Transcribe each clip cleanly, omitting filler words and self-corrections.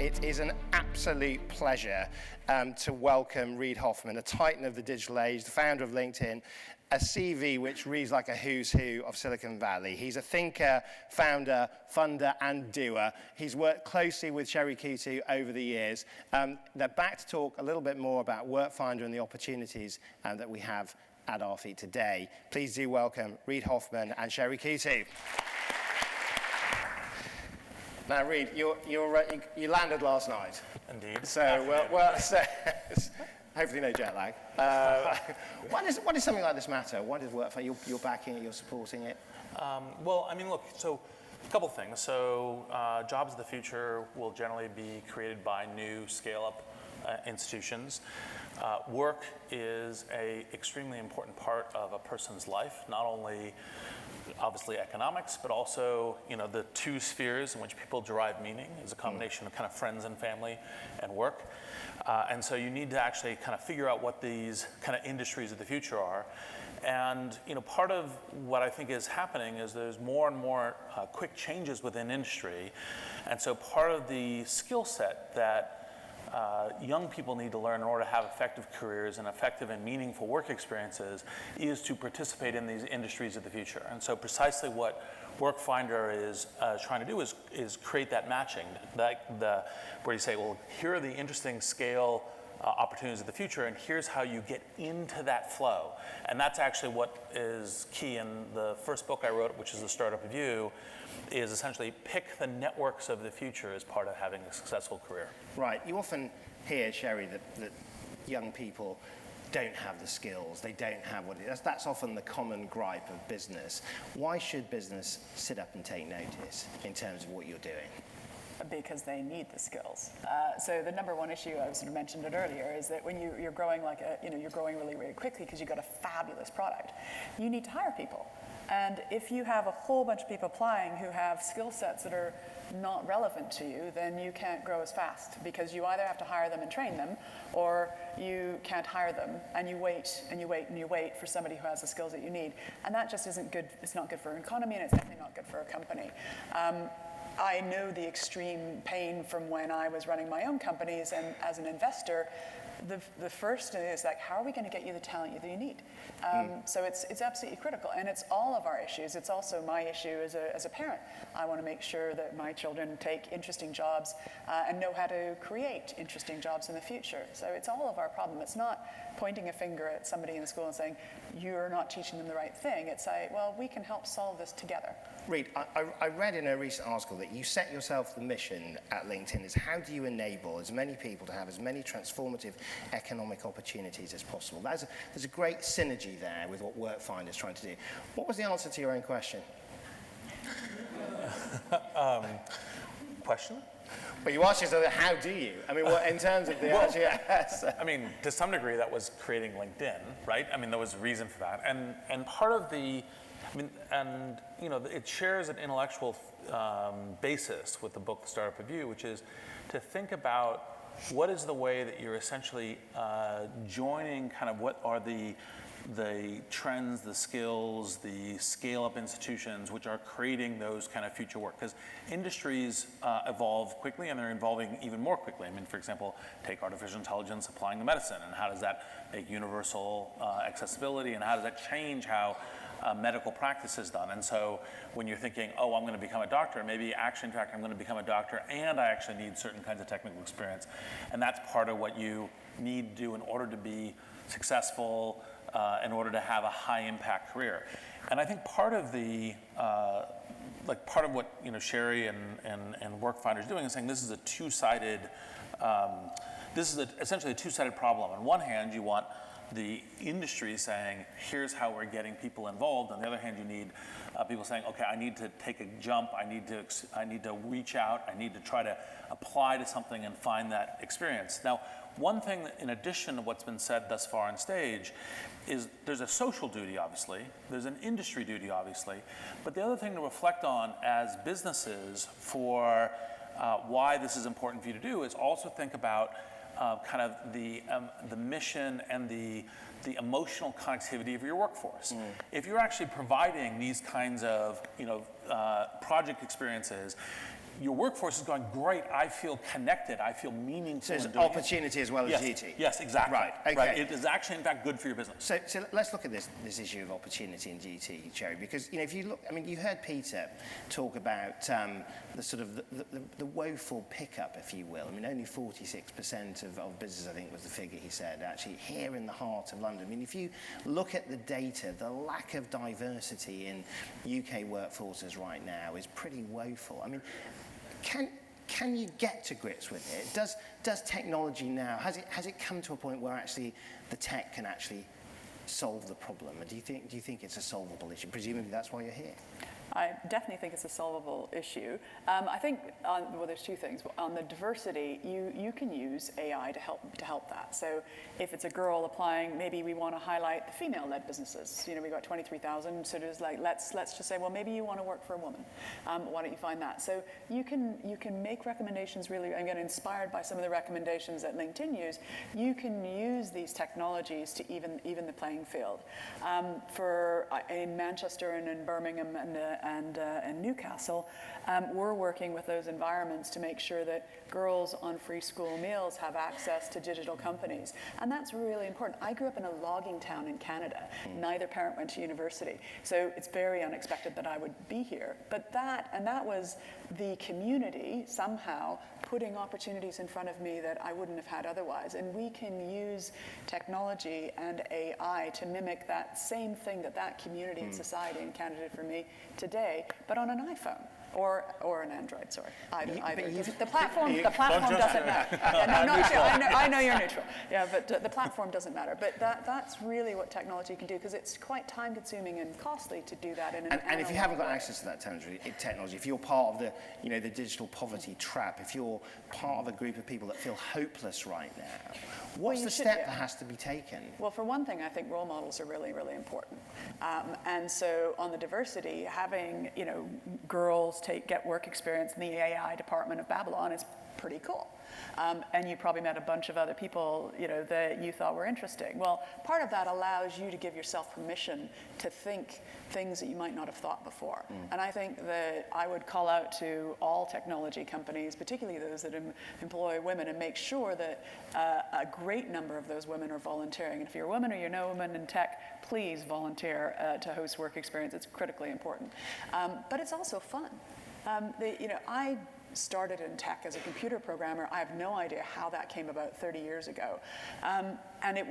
It is an absolute pleasure to welcome Reid Hoffman, a titan of the digital age, the founder of LinkedIn, a CV which reads like a who's who of Silicon Valley. He's a thinker, founder, funder, and doer. He's worked closely with Sherry Coutu over the years. They're back to talk a little bit more about Workfinder and the opportunities that we have at our feet today. Please do welcome Reid Hoffman and Sherry Coutu. Now, Reid, you landed last night. Indeed. So, so hopefully no jet lag. Why does something like this matter? Why does Workfinder? You're backing it, you're supporting it. Well, I mean, look. So, a couple things. So, jobs of the future will generally be created by new scale-up institutions. Work is an extremely important part of a person's life, not only obviously economics, but also, the two spheres in which people derive meaning is a combination of kind of friends and family and work. And so you need to actually kind of figure out what these kind of industries of the future are. And, part of what I think is happening is there's more and more quick changes within industry. And so part of the skill set that young people need to learn in order to have effective careers and effective and meaningful work experiences is to participate in these industries of the future. And so precisely what Workfinder is trying to do is create that matching, where you say, well, here are the interesting scale opportunities of the future, and here's how you get into that flow. And that's actually what is key in the first book I wrote, which is The Startup Review, is essentially pick the networks of the future as part of having a successful career. Right. You often hear, Sherry, that young people don't have the skills, they don't have what it is. That's often the common gripe of business. Why should business sit up and take notice in terms of what you're doing? Because they need the skills. So the number one issue, I sort of mentioned it earlier, is that when you're growing you're growing really, really quickly because you've got a fabulous product, you need to hire people. And if you have a whole bunch of people applying who have skill sets that are not relevant to you, then you can't grow as fast because you either have to hire them and train them, or you can't hire them and you wait and you wait and you wait for somebody who has the skills that you need. And that just isn't good. It's not good for an economy, and it's definitely not good for a company. I know the extreme pain from when I was running my own companies, and as an investor, the first thing is like, how are we going to get you the talent that you need? So it's absolutely critical, and it's all of our issues. It's also my issue as a parent. I want to make sure that my children take interesting jobs and know how to create interesting jobs in the future. So it's all of our problem. It's not pointing a finger at somebody in the school and saying, you're not teaching them the right thing. It's like, well, we can help solve this together. Reid, I read in a recent article that you set yourself the mission at LinkedIn is how do you enable as many people to have as many transformative economic opportunities as possible. There's a great synergy there with what Workfinder is trying to do. What was the answer to your own question? Question? Well, you asked yourself, how do you? I mean, in terms of the answer, yes. I mean, to some degree, that was creating LinkedIn, right? I mean, there was a reason for that. And part of it shares an intellectual basis with the book, The Startup Review, which is to think about what is the way that you're essentially joining kind of what are the trends, the skills, the scale-up institutions which are creating those kind of future work. Because industries evolve quickly, and they're evolving even more quickly. I mean, for example, take artificial intelligence applying to medicine, and how does that make universal accessibility, and how does that change how medical practice is done? And so when you're thinking, oh, I'm going to become a doctor, maybe actually, in fact, I'm going to become a doctor and I actually need certain kinds of technical experience. And that's part of what you need to do in order to be successful, in order to have a high impact career. And I think part of part of what Sherry and Workfinder is doing is saying this is a two-sided, essentially a two-sided problem. On one hand, you want the industry saying, here's how we're getting people involved. On the other hand, you need people saying, okay, I need to take a jump, I need to reach out, I need to try to apply to something and find that experience. Now, one thing that, in addition to what's been said thus far on stage, is there's a social duty, obviously, there's an industry duty, obviously, but the other thing to reflect on as businesses for why this is important for you to do is also think about kind of the mission and the emotional connectivity of your workforce. If you're actually providing these kinds of project experiences, your workforce is going, great, I feel connected, I feel meaningful. So in there's doing opportunity as well as duty. Yes, exactly. Right, okay. Right. It is actually, in fact, good for your business. So let's look at this issue of opportunity and duty, Cherry, because if you look, you heard Peter talk about the sort of the woeful pickup, if you will. Only 46% of business, I think, was the figure he said, actually here in the heart of London. If you look at the data, the lack of diversity in UK workforces right now is pretty woeful. Can you get to grips with it? Does technology now, has it come to a point where actually the tech can actually solve the problem? And do you think it's a solvable issue? Presumably that's why you're here. I definitely think it's a solvable issue. I think, there's two things. On the diversity, you can use AI to help that. So if it's a girl applying, maybe we want to highlight the female-led businesses. We've got 23,000, so there's let's just say, well, maybe you want to work for a woman. Why don't you find that? So you can make recommendations really, again, inspired by some of the recommendations that LinkedIn use. You can use these technologies to even the playing field. In Manchester and in Birmingham and Newcastle, we're working with those environments to make sure that girls on free school meals have access to digital companies. And that's really important. I grew up in a logging town in Canada. Neither parent went to university. So it's very unexpected that I would be here. But that was the community somehow putting opportunities in front of me that I wouldn't have had otherwise. And we can use technology and AI to mimic that same thing that community and society in Canada did for me today, but on an iPhone. Or an Android, sorry. Either. The platform doesn't matter. I know you're neutral. Yeah, but the platform doesn't matter. But that's really what technology can do, because it's quite time-consuming and costly to do that in an And if you haven't got access to that technology, if you're part of the digital poverty trap, if you're part of a group of people that feel hopeless right now, what's the step that has to be taken? Well, for one thing, I think role models are really, really important. And so on the diversity, having girls get work experience in the AI department of Babylon is pretty cool. And you probably met a bunch of other people, that you thought were interesting. Well, part of that allows you to give yourself permission to think things that you might not have thought before. And I think that I would call out to all technology companies, particularly those that employ women, and make sure that a great number of those women are volunteering. And if you're a woman or you know a woman in tech, please volunteer to host work experience. It's critically important. But it's also fun. I started in tech as a computer programmer. I have no idea how that came about 30 years ago. And I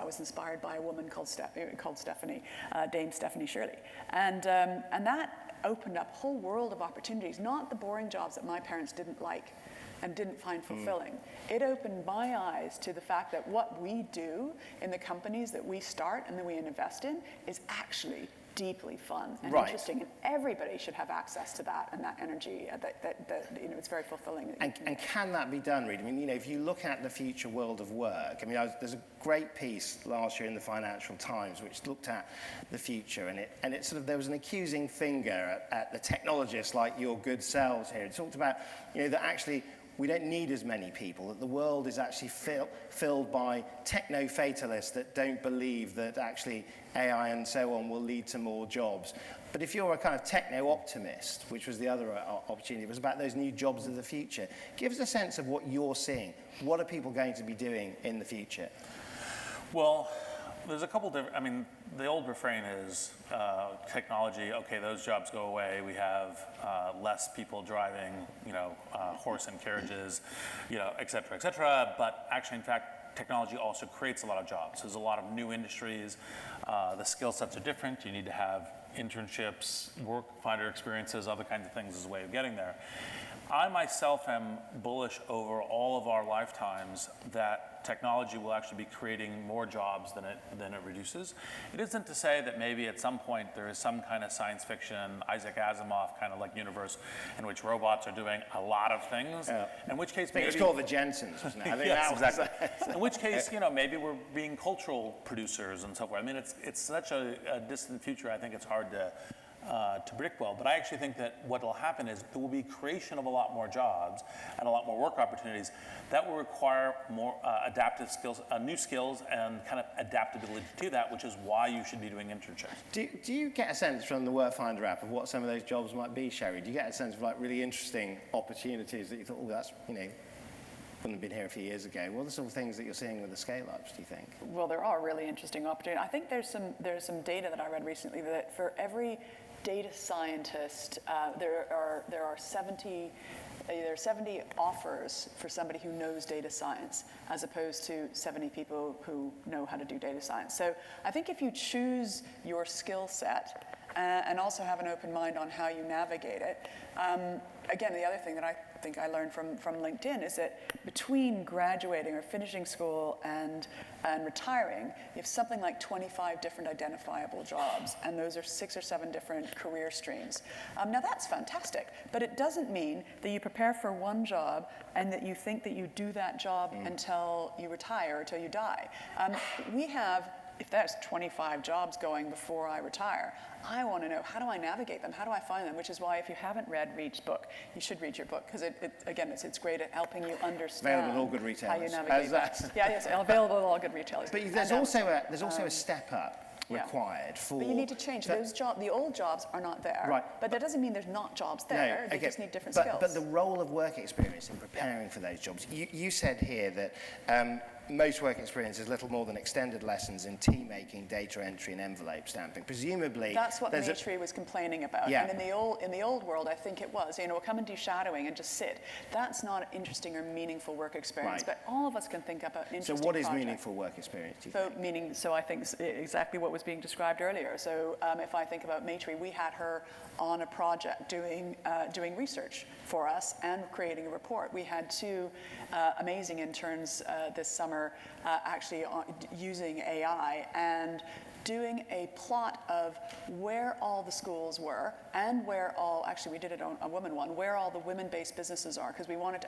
was inspired by a woman called Stephanie, Dame Stephanie Shirley. And that opened up a whole world of opportunities, not the boring jobs that my parents didn't like and didn't find fulfilling. It opened my eyes to the fact that what we do in the companies that we start and that we invest in is actually deeply fun and interesting, and everybody should have access to that and that energy. It's very fulfilling. And can that be done, Reid? If you look at the future world of work, there's a great piece last year in the Financial Times which looked at the future, and it sort of, there was an accusing finger at the technologists like your good selves here. It talked about that actually we don't need as many people, that the world is actually filled by techno-fatalists that don't believe that actually AI and so on will lead to more jobs. But if you're a kind of techno-optimist, which was the other opportunity, it was about those new jobs of the future. Give us a sense of what you're seeing. What are people going to be doing in the future? Well, there's a couple different, the old refrain is technology, okay, those jobs go away. We have less people driving, horse and carriages, et cetera, but actually, in fact, technology also creates a lot of jobs. There's a lot of new industries. The skill sets are different. You need to have internships, Workfinder experiences, other kinds of things as a way of getting there. I myself am bullish over all of our lifetimes that technology will actually be creating more jobs than it reduces. It isn't to say that maybe at some point there is some kind of science fiction, Isaac Asimov kind of like universe in which robots are doing a lot of things. Yeah. In which case, maybe it's called the Jensens, wasn't it? I think yes, exactly. In which case, maybe we're being cultural producers and so forth. It's such a distant future. I think it's hard to to predict well, but I actually think that what will happen is there will be creation of a lot more jobs and a lot more work opportunities that will require more adaptive skills, new skills, and kind of adaptability to that, which is why you should be doing internships. Do you get a sense from the Workfinder app of what some of those jobs might be, Sherry? Do you get a sense of like really interesting opportunities that you thought, oh, that's, wouldn't have been here a few years ago? What are the sort of things that you're seeing with the scale-ups, do you think? Well, there are really interesting opportunities. I think there's some data that I read recently that for every data scientist, there are 70 offers for somebody who knows data science, as opposed to 70 people who know how to do data science. So I think if you choose your skill set and also have an open mind on how you navigate it, again, the other thing that I think I learned from LinkedIn is that between graduating or finishing school and retiring, you have something like 25 different identifiable jobs, and those are 6 or 7 different career streams. Now that's fantastic, but it doesn't mean that you prepare for one job and that you think that you do that job until you retire, until you die. We have, if there's 25 jobs going before I retire, I want to know, how do I navigate them? How do I find them? Which is why if you haven't read Reid's book, you should read your book, because it's great at helping you understand Available at all good retailers. how you navigate that. Yeah, yes, available at all good retailers. But there's also a step up required for... But you need to change. Those the old jobs are not there. Right. But that doesn't mean there's not jobs there. They just need different skills. But the role of work experience in preparing for those jobs, you said here that most work experience is little more than extended lessons in tea making, data entry, and envelope stamping. Presumably, that's what Maitrey was complaining about. Yeah. And in the old world, I think it was. We'll come and do shadowing and just sit. That's not interesting or meaningful work experience. Right. But all of us can think about an interesting So what is project. meaningful work experience, do you think? So I think exactly what was being described earlier. So if I think about Maitrey, we had her on a project doing research for us and creating a report. We had 2 amazing interns this summer actually using AI and doing a plot of where all the schools were and where all, actually we did it on a woman one, where all the women-based businesses are, because we wanted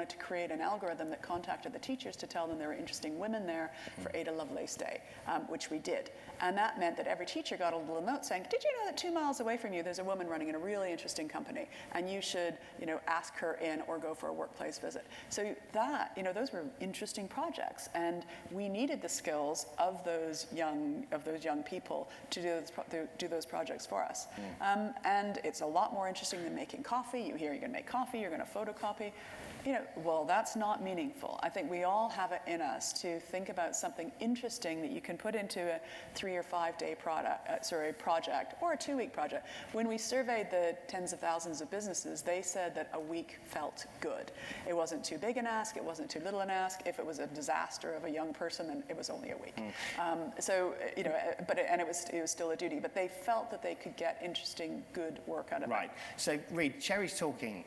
to create an algorithm that contacted the teachers to tell them there were interesting women there for Ada Lovelace Day, which we did. And that meant that every teacher got a little note saying, did you know that 2 miles away from you there's a woman running in a really interesting company, and you should ask her in or go for a workplace visit. So that, those were interesting projects, and we needed the skills of those young people to do those projects for us. And it's a lot more interesting than making coffee. You're going to make coffee, you're going to photocopy. Well, that's not meaningful. I think we all have it in us to think about something interesting that you can put into a 3 or 5 day project or a 2-week project. When we surveyed the tens of thousands of businesses, they said that a week felt good. It wasn't too big an ask, it wasn't too little an ask. If it was a disaster of a young person, then it was only a week. It was still a duty, but they felt that they could get interesting, good work out of it. Right. So, Reid, Sherry's talking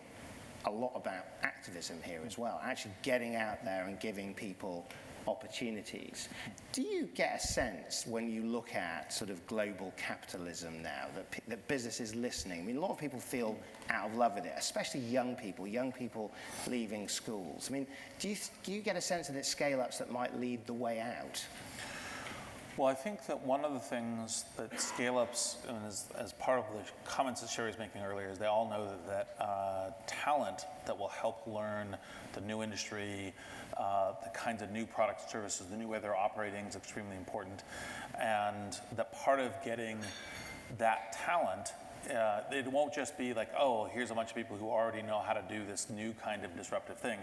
a lot about activism here as well, actually getting out there and giving people opportunities. Do you get a sense when you look at sort of global capitalism now that business is listening? I mean, a lot of people feel out of love with it, especially young people leaving schools. I mean, do you get a sense that it's scale-ups that might lead the way out? Well, I think that one of the things that scale-ups, as part of the comments that Sherry was making earlier, is they all know that talent that will help learn the new industry, the kinds of new products and services, the new way they're operating is extremely important. And that part of getting that talent, it won't just be like, oh, here's a bunch of people who already know how to do this new kind of disruptive thing.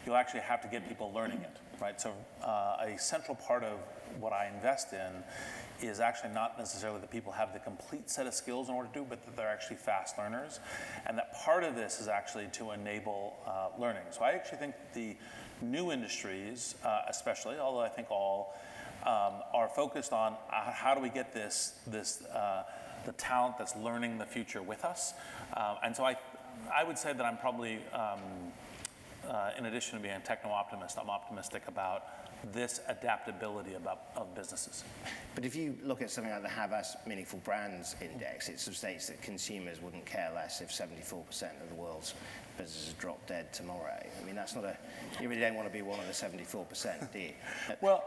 You'll actually have to get people learning it, right? So a central part of what I invest in is actually not necessarily that people have the complete set of skills in order to do, but that they're actually fast learners. And that part of this is actually to enable learning. So I actually think the new industries, especially, although I think all, are focused on how do we get the talent that's learning the future with us. And so I would say that I'm probably, in addition to being a techno-optimist, I'm optimistic about this adaptability of businesses. But if you look at something like the Havas Meaningful Brands Index, it sort of states that consumers wouldn't care less if 74% of the world's businesses drop dead tomorrow. I mean, that's not you really don't want to be one of the 74%, do you? Well,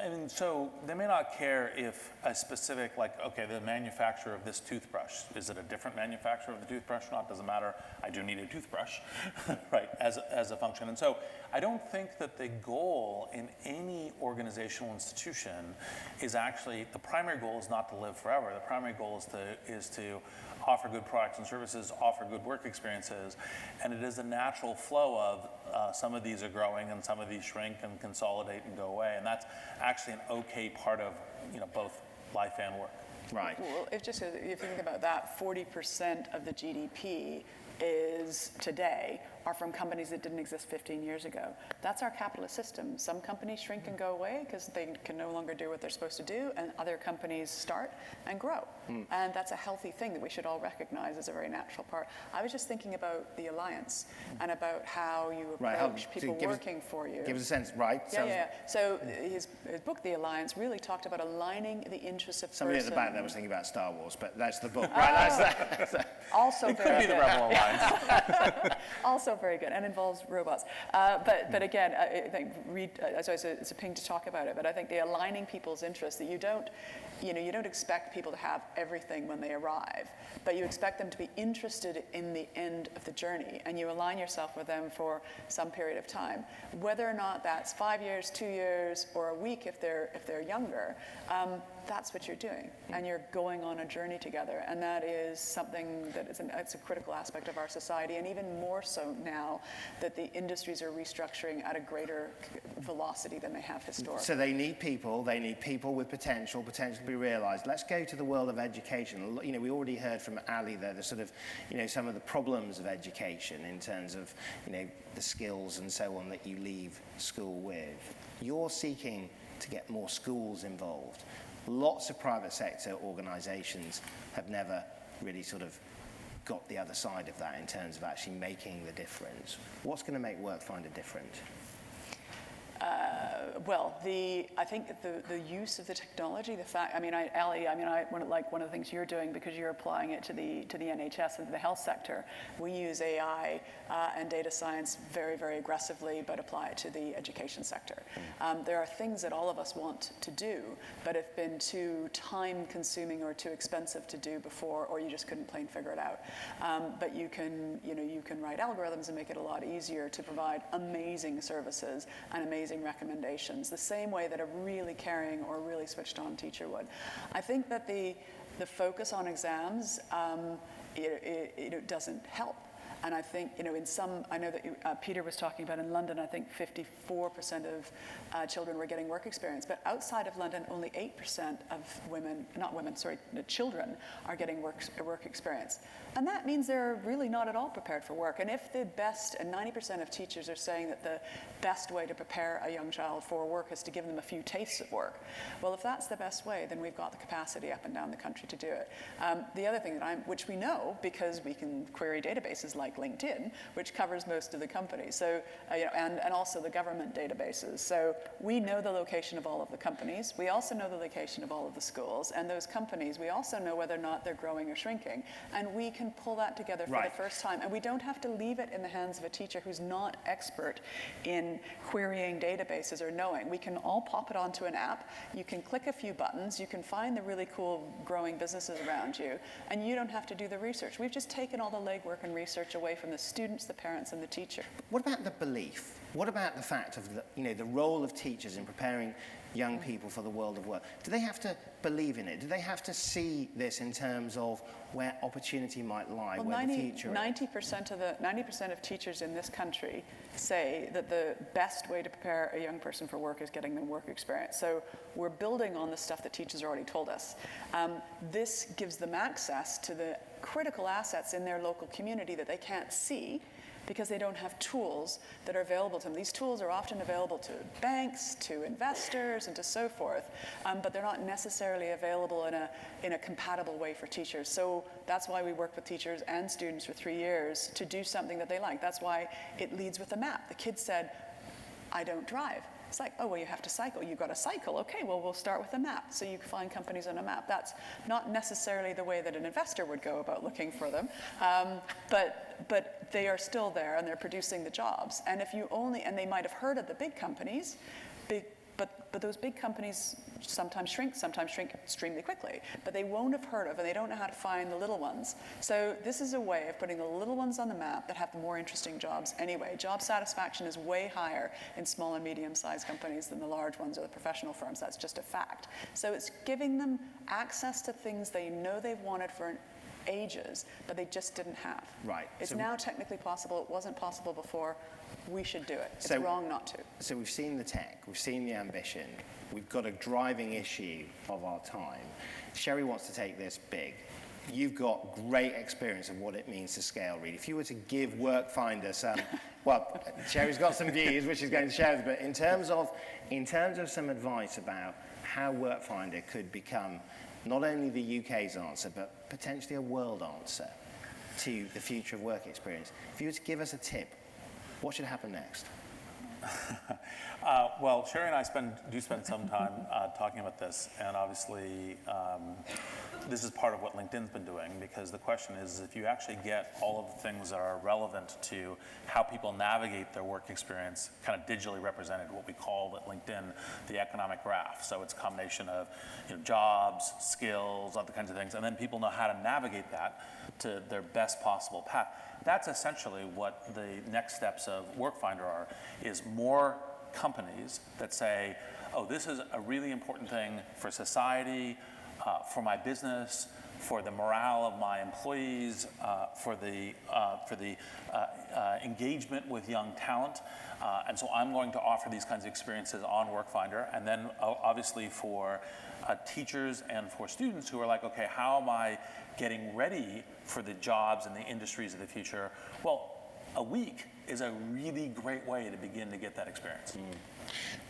I mean, so they may not care if a specific, like, okay, the manufacturer of this toothbrush, is it a different manufacturer of the toothbrush or not? Doesn't matter. I do need a toothbrush, right, as a function. And so I don't think that the goal in any organizational institution is actually, the primary goal is not to live forever. The primary goal is to offer good products and services, offer good work experiences, and it is a natural flow of some of these are growing and some of these shrink and consolidate and go away, and that's actually an okay part of both life and work. Right. Well, if you think about that, 40% of the GDP is today are from companies that didn't exist 15 years ago. That's our capitalist system. Some companies shrink and go away because they can no longer do what they're supposed to do, and other companies start and grow. And that's a healthy thing that we should all recognize as a very natural part. I was just thinking about the Alliance and about how you approach people working for you. Give us a sense, right? Yeah. So his book, The Alliance, really talked about aligning the interests of Somebody at the back there was thinking about Star Wars, but that's the book, Oh. right? Also It could very be the good. Rebel Alliance. Also very good, and involves robots. But again, I think Reid, it's a ping to talk about it, but I think the aligning people's interests, that you don't expect people to have everything when they arrive, but you expect them to be interested in the end of the journey, and you align yourself with them for some period of time. Whether or not that's 5 years, 2 years, or a week if they're younger, that's what you're doing, and you're going on a journey together, and that is something that it's a critical aspect of our society, and even more so now that the industries are restructuring at a greater velocity than they have historically. So they need people with potential to be realised. Let's go to the world of education. We already heard from Ali there, the sort of, some of the problems of education in terms of, the skills and so on that you leave school with. You're seeking to get more schools involved. Lots of private sector organisations have never really sort of got the other side of that in terms of actually making the difference. What's going to make Workfinder different? I think the use of the technology, the fact, Ali, one of the things you're doing, because you're applying it to the NHS and to the health sector, we use AI and data science very, very aggressively, but apply it to the education sector. There are things that all of us want to do, but have been too time-consuming or too expensive to do before, or you just couldn't plain figure it out. But you can write algorithms and make it a lot easier to provide amazing services and amazing recommendations, the same way that a really caring or really switched on teacher would. I think that the focus on exams it doesn't help. And I think, I know that Peter was talking about in London, I think 54% of children were getting work experience. But outside of London, only 8% of children are getting work experience. And that means they're really not at all prepared for work. And if the best, and 90% of teachers are saying that the best way to prepare a young child for work is to give them a few tastes of work. Well, if that's the best way, then we've got the capacity up and down the country to do it. The other thing which we know, because we can query databases like LinkedIn, which covers most of the companies, so and also the government databases. So we know the location of all of the companies. We also know the location of all of the schools, and those companies, we also know whether or not they're growing or shrinking, and we can pull that together for the first time. And we don't have to leave it in the hands of a teacher who's not expert in querying databases or knowing. We can all pop it onto an app. You can click a few buttons. You can find the really cool growing businesses around you, and you don't have to do the research. We've just taken all the legwork and research away from the students, the parents, and the teacher. What about the belief? What about the fact of the role of teachers in preparing young people for the world of work? Do they have to believe in it? Do they have to see this in terms of where opportunity might lie, where the future is? 90% of teachers in this country say that the best way to prepare a young person for work is getting them work experience. So we're building on the stuff that teachers already told us. This gives them access to the critical assets in their local community that they can't see, because they don't have tools that are available to them. These tools are often available to banks, to investors, and to so forth, but they're not necessarily available in a compatible way for teachers. So that's why we work with teachers and students for 3 years to do something that they like. That's why it leads with a map. The kid said, I don't drive. It's like, oh, well, you have to cycle. You've got to cycle. Okay, well, we'll start with a map. So you can find companies on a map. That's not necessarily the way that an investor would go about looking for them, but they are still there, and they're producing the jobs. And if you and they might have heard of the big companies, but those big companies sometimes shrink extremely quickly, but they won't have heard of, and they don't know how to find the little ones. So this is a way of putting the little ones on the map that have the more interesting jobs anyway. Job satisfaction is way higher in small and medium-sized companies than the large ones or the professional firms. That's just a fact. So it's giving them access to things they know they've wanted for ages, but they just didn't have. Right. It's now technically possible. It wasn't possible before. We should do it. It's wrong not to. So we've seen the tech, we've seen the ambition, we've got a driving issue of our time. Sherry wants to take this big. You've got great experience of what it means to scale, Reid. If you were to give Workfinder some, well, Sherry's got some views which she's going to share, but in terms of some advice about how Workfinder could become not only the UK's answer, but potentially a world answer to the future of work experience. If you were to give us a tip, what should happen next? Well, Sherry and I do spend some time talking about this, and obviously this is part of what LinkedIn's been doing, because the question is, if you actually get all of the things that are relevant to how people navigate their work experience kind of digitally represented, what we call at LinkedIn the economic graph. So it's a combination of jobs, skills, other kinds of things, and then people know how to navigate that to their best possible path. That's essentially what the next steps of Workfinder are, is more companies that say, oh, this is a really important thing for society, for my business, for the morale of my employees, for the engagement with young talent. And so I'm going to offer these kinds of experiences on Workfinder. And then obviously for teachers and for students who are like, okay, how am I getting ready for the jobs and the industries of the future? Well, a week is a really great way to begin to get that experience.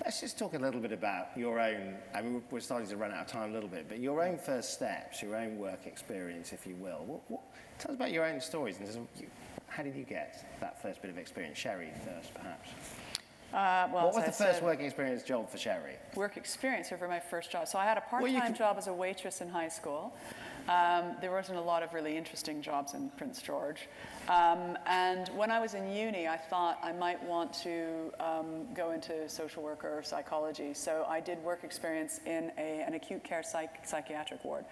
Let's just talk a little bit about your own, I mean, we're starting to run out of time a little bit, but your own first steps, your own work experience, if you will. Tell us about your own stories, and how did you get that first bit of experience? Sherry first, perhaps. What was the first working experience job for Sherry? Work experience over my first job. So I had a part-time job as a waitress in high school. There wasn't a lot of really interesting jobs in Prince George. And when I was in uni, I thought I might want to go into social work or psychology. So I did work experience in an acute care psychiatric ward,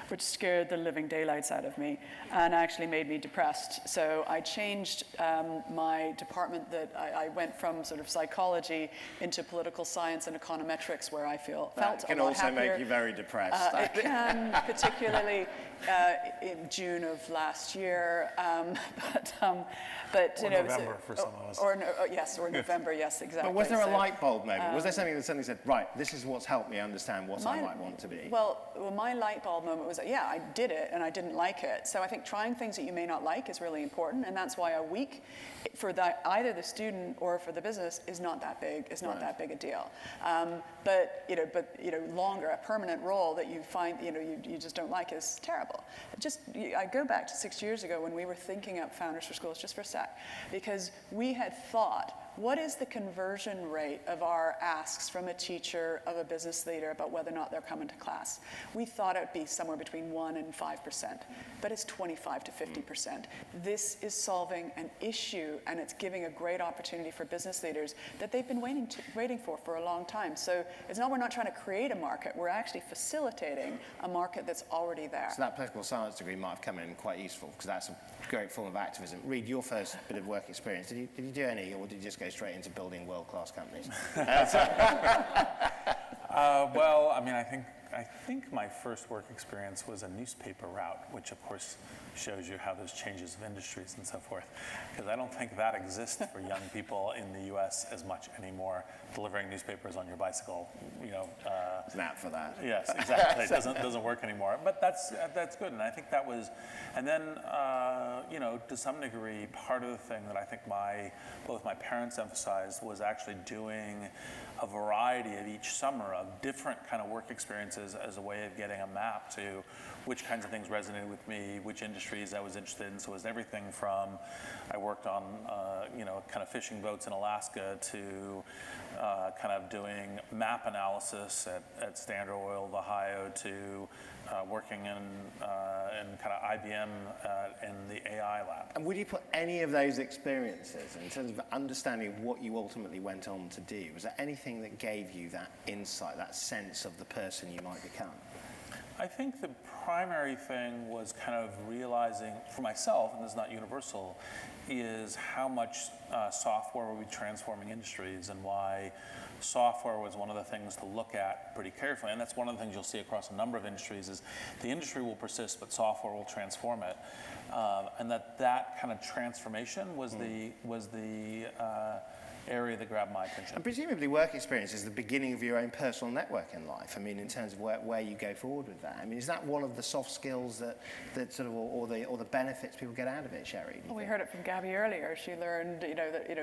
which scared the living daylights out of me and actually made me depressed. So I changed my department. That I went from sort of psychology into political science and econometrics, where I felt a lot happier. That can also make you very depressed. It can, particularly in June of last year, but or November for some of us. Or November, yes, exactly. But was there a light bulb moment? Was there something that suddenly said, right, this is what's helped me understand what I might want to be? Well, my light bulb moment was, I did it and I didn't like it. So I think trying things that you may not like is really important, and that's why a week for either the student or for the business is not that big. It's not that big a deal. But longer, a permanent role that you find you just don't like is terrible. I go back to 6 years ago when we were thinking up Founders for Schools, just for a sec, because we had thought, what is the conversion rate of our asks from a teacher, of a business leader, about whether or not they're coming to class? We thought it would be somewhere between 1% and 5%, but it's 25 to 50%. This is solving an issue, and it's giving a great opportunity for business leaders that they've been waiting for a long time. So we're not trying to create a market, we're actually facilitating a market that's already there. So that political science degree might have come in quite useful, because that's a great form of activism. Reid, your first bit of work experience, did you do any, or did you just go straight into building world-class companies? Well, I mean, I think my first work experience was a newspaper route, which of course shows you how there's changes of industries and so forth. Because I don't think that exists for young people in the US as much anymore, delivering newspapers on your bicycle, It's an app for that. Yes, exactly. It doesn't work anymore. But that's good, and I think that was, and then, to some degree, part of the thing that I think both my parents emphasized was actually doing a variety of each summer of different kind of work experiences as a way of getting a map to which kinds of things resonated with me, which industries industries I was interested in. So it was everything from, I worked on, kind of fishing boats in Alaska to kind of doing map analysis at Standard Oil of Ohio to working in kind of IBM in the AI lab. And would you put any of those experiences in terms of understanding what you ultimately went on to do? Was there anything that gave you that insight, that sense of the person you might become? I think the primary thing was kind of realizing for myself, and this is not universal, is how much software will be transforming industries and why software was one of the things to look at pretty carefully. And that's one of the things you'll see across a number of industries is the industry will persist, but software will transform it. And that kind of transformation was the area that grabbed my attention. And presumably work experience is the beginning of your own personal network in life. I mean, in terms of where you go forward with that. I mean, is that one of the soft skills that sort of, or the benefits people get out of it, Sherry? Well, we heard it from Gabby earlier. She learned,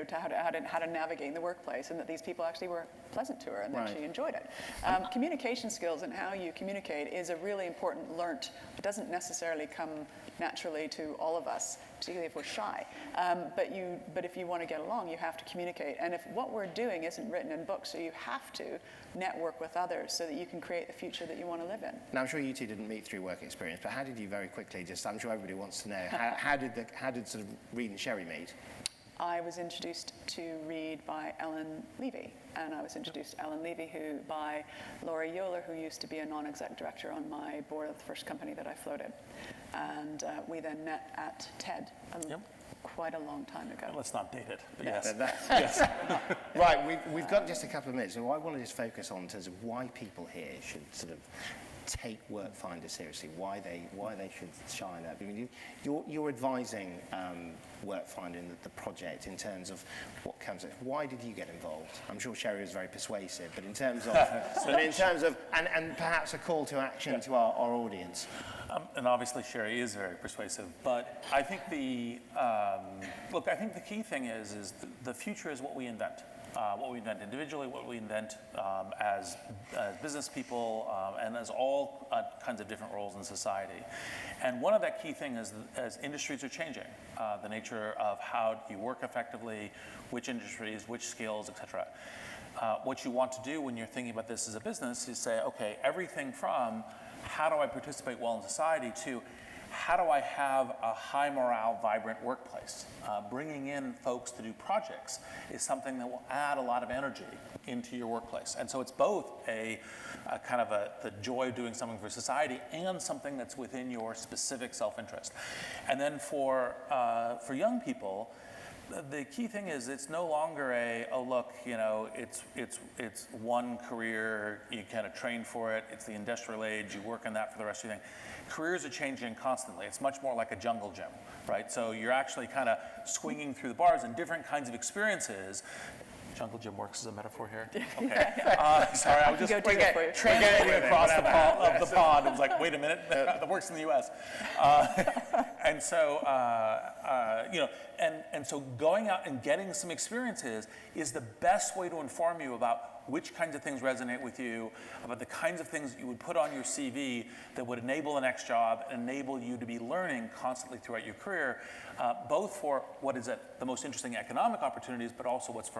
how to navigate in the workplace, and that these people actually were pleasant to her, and that she enjoyed it. Communication skills and how you communicate is a really important learnt. It doesn't necessarily come naturally to all of us, particularly if we're shy. But if you want to get along, you have to communicate. And if what we're doing isn't written in books, so you have to network with others so that you can create the future that you want to live in. Now, I'm sure you two didn't meet through work experience, but how did you very quickly, I'm sure everybody wants to know, how did sort of Reid and Sherry meet? I was introduced to Reid by Ellen Levy, and I was introduced to Ellen Levy by Laurie Yoler, who used to be a non-exec director on my board of the first company that I floated. And we then met at TED quite a long time ago. Let's not date it, but yes. Yes. Right, we've got just a couple of minutes, so I want to just focus on in terms of why people here should sort of take Workfinder seriously, why they should shine up. I mean, you're advising Workfinder in the project in terms of what comes. Why did you get involved? I'm sure Sherry was very persuasive, but in terms of, and perhaps a call to action to our audience. And obviously Sherry is very persuasive, but I think the key thing is the future is what we invent. What we invent individually, what we invent as business people, and as all kinds of different roles in society. And one of that key thing is as industries are changing, the nature of how you work effectively, which industries, which skills, et cetera. What you want to do when you're thinking about this as a business is say, okay, everything from how do I participate well in society to how do I have a high morale, vibrant workplace? Bringing in folks to do projects is something that will add a lot of energy into your workplace. And so it's both the joy of doing something for society and something that's within your specific self-interest. And then for young people, the key thing is it's no longer it's one career, you kind of train for it, it's the industrial age, you work on that for the rest of your thing. Careers are changing constantly. It's much more like a jungle gym, right? So you're actually kind of swinging through the bars and different kinds of experiences. Jungle gym works as a metaphor here? Okay. Sorry, I was just translating across the pond. It was like, wait a minute, that works in the US. And so, and so going out and getting some experiences is the best way to inform you about which kinds of things resonate with you, about the kinds of things that you would put on your CV that would enable the next job, enable you to be learning constantly throughout your career, both for what is the most interesting economic opportunities, but also what's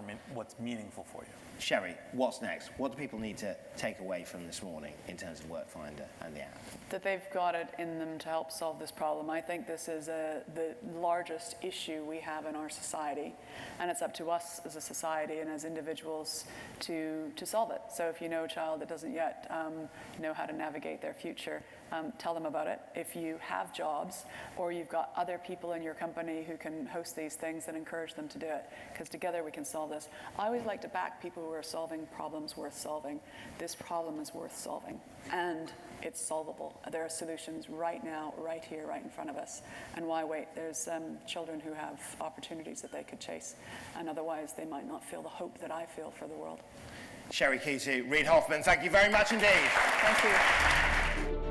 meaningful for you. Sherry, what's next? What do people need to take away from this morning in terms of Workfinder and the app? That they've got it in them to help solve this problem. I think this is the largest issue we have in our society, and it's up to us as a society and as individuals to solve it. So if you know a child that doesn't yet know how to navigate their future, tell them about it. If you have jobs or you've got other people in your company who can host these things, then encourage them to do it, because together we can solve this. I always like to back people who are solving problems worth solving. This problem is worth solving, and it's solvable. There are solutions right now, right here, right in front of us. And why wait? There's children who have opportunities that they could chase, and otherwise they might not feel the hope that I feel for the world. Sherry Coutu, Reid Hoffman, thank you very much indeed. Thank you.